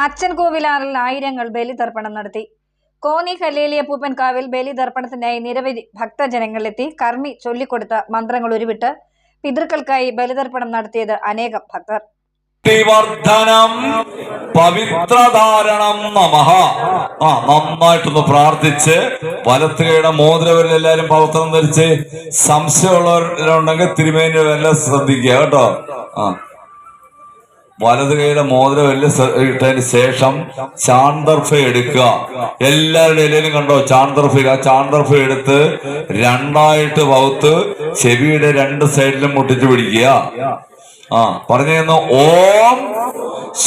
അച്ഛൻ കോവിലാറിൽ ആയിരങ്ങൾ ബലിതർപ്പണം നടത്തി. കോന്നി കല്ലേലിയപ്പൂപ്പൻകാവിൽ ബലിതർപ്പണത്തിനായി നിരവധി ഭക്തജനങ്ങളെത്തി. കർമ്മി ചൊല്ലിക്കൊടുത്ത മന്ത്രങ്ങൾ ഉരുവിട്ട് പിതൃക്കൾക്കായി ബലിതർപ്പണം നടത്തിയത് അനേകം ഭക്തർ. വർദ്ധനം പവിത്രധാരണം നമഃ. നന്നായിട്ടൊന്ന് പ്രാർത്ഥിച്ച് വലത്തുകൈയുടെ മോതിരവരിൽ എല്ലാരും പവിത്രം ധരിച്ച് സംശയമുള്ളവരുണ്ടെങ്കിൽ തിരുമേനി വല്ല ശ്രദ്ധിക്കുക കേട്ടോ. വലത് കൈയുടെ മോതിരവരിൽ ഇട്ടതിന് ശേഷം ചാന്തർഫ എടുക്കുക. എല്ലാവരുടെ ഇലയിലും കണ്ടോ ചാന്തർഫ. ആ ചാന്തർഫ എടുത്ത് രണ്ടായിട്ട് പകുത്ത് ചെവിയുടെ രണ്ട് സൈഡിലും മുട്ടിച്ച് പിടിക്കുക. പറഞ്ഞു ഓം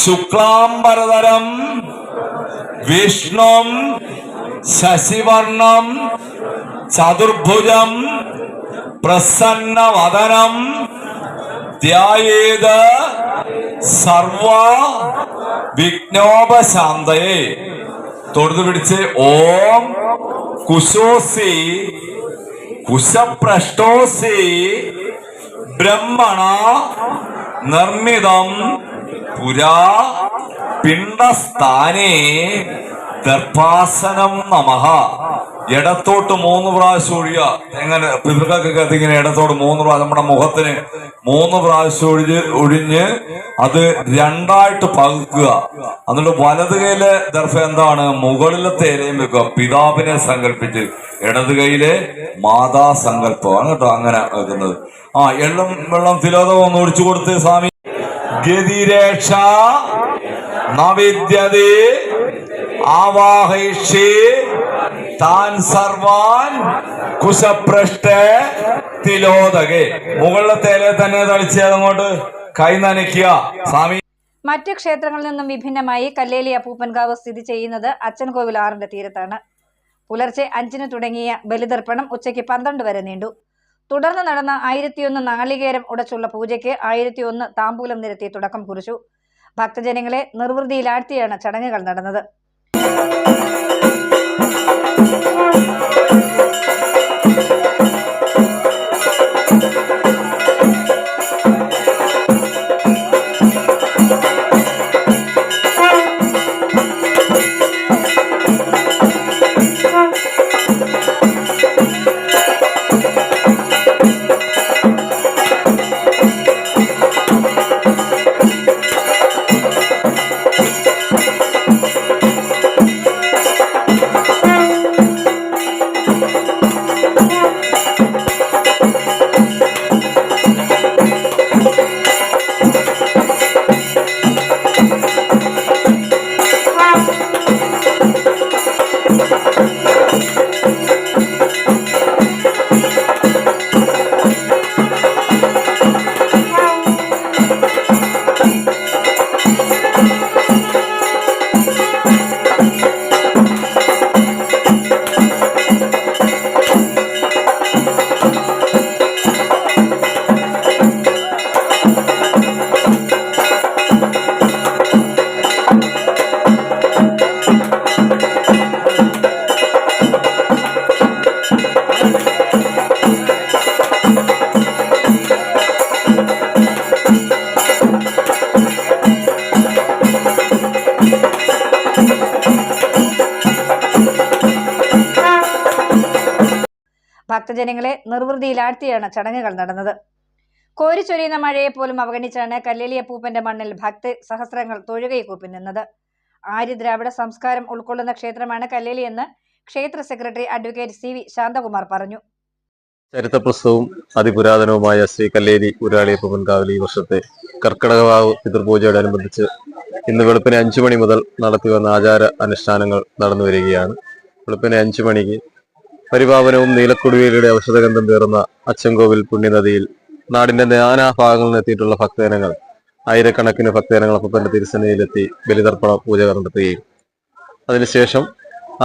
ശുക്ലാംബരധരം വിഷ്ണും ശശിവർണം ചതുർഭുജം പ്രസന്നവദനം ധ്യായേത് സർവ വിഘ്നോപശാന്തയെ. തൊഴുതു പിടിച്ച് ഓം കുശോസി കുശപ്രഷ്ടോസി ബ്രഹ്മണ നിർമ്മിതം പുരാ പിണ്ഡസ്ഥാനേ ദർഭാസനം നമഃ. ഇടത്തോട്ട് 3 പ്രാവശ്യം ഒഴിയുക. എങ്ങനെ പിതൃക്കൊക്കെ ഇങ്ങനെ ഇടത്തോട്ട് 3 പ്രാവശ്യം നമ്മുടെ മുഖത്തിന് 3 പ്രാവശ്യം ഒഴിഞ്ഞ് അത് രണ്ടായിട്ട് പകുക്കുക. എന്നിട്ട് വലത് കൈയിലെ ദർഭ എന്താണ്? മുകളിലത്തെ ഇലയും വെക്കുക. പിതാവിനെ സങ്കല്പിച്ച് ഇടത് കൈയിലെ മാതാ സങ്കല്പമാണ് കേട്ടോ അങ്ങനെ വെക്കുന്നത്. വെള്ളം തിലോദകം ഒന്ന് ഒഴിച്ചു കൊടുത്ത് സ്വാമി. ഗതിരേക്ഷ നവിദ്യതേ ആവാഹയിഷേ താൻ സർവാൻ കുശപ്രഷ്ടേ തിലോദകേ. മുകളിലത്തെ ഇല തന്നെ തളിച്ച് അതങ്ങോട്ട് കൈ നനയ്ക്കുക സ്വാമി. മറ്റു ക്ഷേത്രങ്ങളിൽ നിന്നും വിഭിന്നമായി കല്ലേലി അപ്പൂപ്പൻകാവ് സ്ഥിതി ചെയ്യുന്നത് അച്ഛൻ കോവിലാറിന്റെ തീരത്താണ്. പുലർച്ചെ 5 തുടങ്ങിയ ബലിതർപ്പണം ഉച്ചയ്ക്ക് 12 വരെ നീണ്ടു. തുടർന്ന് നടന്ന 1001 നാളികേരം ഉടച്ചുള്ള പൂജയ്ക്ക് 1001 താമ്പൂലം നിരത്തി തുടക്കം കുറിച്ചു. ഭക്തജനങ്ങളെ നിർവൃതിയിലാഴ്ത്തിയാണ് ചടങ്ങുകൾ നടന്നത്. ഭക്തജനങ്ങളെ നിർവൃതിയിലാഴ്ത്തിയാണ് ചടങ്ങുകൾ നടന്നത്. കോരിച്ചൊരിയുന്ന മഴയെ പോലും അവഗണിച്ചാണ് കല്ലേലിയപ്പൂപ്പന്റെ മണ്ണിൽ ഭക്തി സഹസ്രങ്ങൾ തൊഴുകൈകൂപ്പി നിന്നത്. ആര്യ ദ്രാവിഡ സംസ്കാരം ഉൾക്കൊള്ളുന്ന ക്ഷേത്രമാണ് കല്ലേലി എന്ന് ക്ഷേത്ര സെക്രട്ടറി അഡ്വക്കേറ്റ് CV ശാന്തകുമാർ പറഞ്ഞു. ചരിത്രപ്രസിദ്ധവും അതിപുരാതനവുമായ ശ്രീ കല്ലേലി ഊരാളിയപ്പൂപ്പൻകാവിൽ ഈ വർഷത്തെ കർക്കിടകവാവ് പിതൃപൂജയോടനുബന്ധിച്ച് ഇന്ന് വെളുപ്പിന് 5 മണി മുതൽ നടത്തിവന്ന ആചാര അനുഷ്ഠാനങ്ങൾ നടന്നു വരികയാണ്. വെളുപ്പിന് 5 മണിക്ക് പരിപാവനവും നീലക്കൊടുവേലിയുടെ ഔഷധഗന്ധം പേറുന്ന അച്ചൻകോവിൽ പുണ്യനദിയിൽ നാടിന്റെ നാനാഭാഗങ്ങളിൽ നിന്ന് എത്തിയിട്ടുള്ള ഭക്തജനങ്ങൾ ആയിരക്കണക്കിന് ഭക്തജനങ്ങൾ അപ്പൂപ്പന്റെ തിരുസന്നിധിയിലെത്തി ബലിതർപ്പണ പൂജ നടത്തുകയും അതിനുശേഷം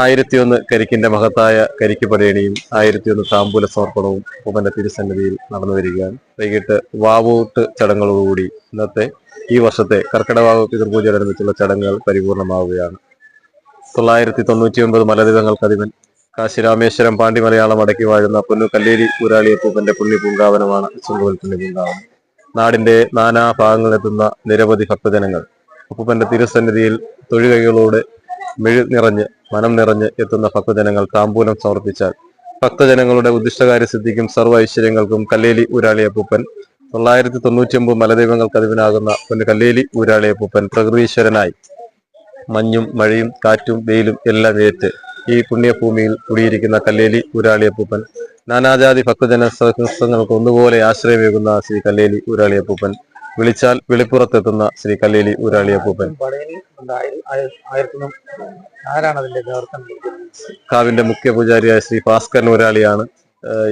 1001 കരിക്കിന്റെ മഹത്തായ കരിക്ക് പടയണിയും 1001 താമ്പൂല സമർപ്പണവും അപ്പൂപ്പന്റെ തിരുസന്നിധിയിൽ നടന്നു വരികയാണ്. വൈകിട്ട് വാവൂട്ട് ചടങ്ങുകളോടുകൂടി ഇന്നത്തെ ഈ വർഷത്തെ കർക്കിടവാവ് പിതൃപൂജയോടനുബന്ധിച്ചുള്ള ചടങ്ങുകൾ പരിപൂർണമാവുകയാണ്. 999 മലദിവങ്ങൾക്കധിപൻ കാശി രാമേശ്വരം പാണ്ഡി മലയാളം അടക്കി വാഴുന്ന പൊന്നു കല്ലേലി ഊരാളിയപ്പൂപ്പന്റെ പുണ്യപൂങ്കാവനമാണ് അച്ചൻകോവിൽ പുണ്യപൂങ്കാവനം. നാടിന്റെ നാനാ ഭാഗങ്ങളിലെത്തുന്ന നിരവധി ഭക്തജനങ്ങൾ അപ്പൂപ്പന്റെ തിരുസന്നിധിയിൽ തൊഴുകൈകളോടെ മനം നിറഞ്ഞ് എത്തുന്ന ഭക്തജനങ്ങൾ താമ്പൂലം സമർപ്പിച്ചാൽ ഭക്തജനങ്ങളുടെ ഉദ്ദിഷ്ടകാര്യ സിദ്ധിക്കും സർവ്വ ഐശ്വര്യങ്ങൾക്കും കല്ലേലി ഊരാളി അപ്പൂപ്പൻ 999 മലദൈവങ്ങൾക്ക് അധിപനാകുന്ന പൊന്ന് കല്ലേലി ഊരാളി അപ്പൂപ്പൻ പ്രകൃതീശ്വരനായി മഞ്ഞും മഴയും കാറ്റും വെയിലും എല്ലാം ഏറ്റ് ഈ പുണ്യഭൂമിയിൽ കുടിയിരിക്കുന്ന കല്ലേലി ഊരാളി അപ്പൂപ്പൻ നാനാജാതി ഭക്തജന സഹസ്രങ്ങൾക്ക് ഒന്നുപോലെ ആശ്രയമേകുന്ന ശ്രീ കല്ലേലി ഊരാളി അപ്പൂപ്പൻ വിളിച്ചാൽ വെളിപ്പുറത്തെത്തുന്ന ശ്രീ കല്ലേലി ഊരാളി അപ്പൂപ്പൻ കാവിന്റെ മുഖ്യ പൂജാരിയായ ശ്രീ ഭാസ്കരൻ ഊരാളിയാണ്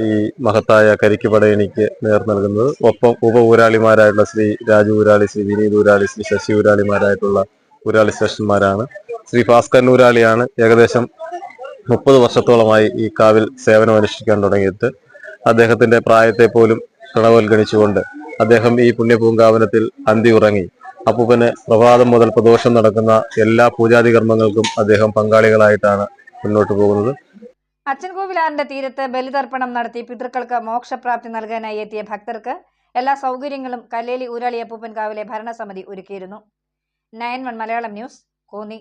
ഈ മഹത്തായ കരിക്ക് പടയണിക്ക് നേർ നൽകുന്നത്. ഒപ്പം ഉപ ഊരാളിമാരായിട്ടുള്ള ശ്രീ രാജു ഊരാളി, ശ്രീ വിനീത് ഊരാളി, ശ്രീ ശശി ഊരാളിമാരായിട്ടുള്ള ഊരാളി ശ്രേഷ്ഠന്മാരാണ്. ശ്രീ ഭാസ്കരൻ ഊരാളിയാണ് ഏകദേശം 30 വർഷത്തോളമായി ഈ കാവിൽ സേവനം അനുഷ്ഠിക്കാൻ തുടങ്ങിയിട്ട്. അദ്ദേഹത്തിന്റെ പ്രായത്തെ പോലും പ്രണവൽഗണിച്ചുകൊണ്ട് അദ്ദേഹം ഈ പുണ്യപൂങ്കാവനത്തിൽ അന്തി ഉറങ്ങി. അപ്പൂപ്പന് പ്രഭാതം മുതൽ പ്രദോഷം നടക്കുന്ന എല്ലാ പൂജാതി കർമ്മങ്ങൾക്കും അദ്ദേഹം പങ്കാളികളായിട്ടാണ് മുന്നോട്ട് പോകുന്നത്. അച്ചൻകോവിലാറിന്റെ തീരത്ത് ബലിതർപ്പണം നടത്തി പിതൃക്കൾക്ക് മോക്ഷപ്രാപ്തി നൽകാനായി എത്തിയ ഭക്തർക്ക് എല്ലാ സൗകര്യങ്ങളും കല്ലേലി ഊരാളി അപ്പൂപ്പൻ കാവിലെ ഭരണസമിതി ഒരുക്കിയിരുന്നു. 9 മലയാളം ന്യൂസ്, കോന്നി.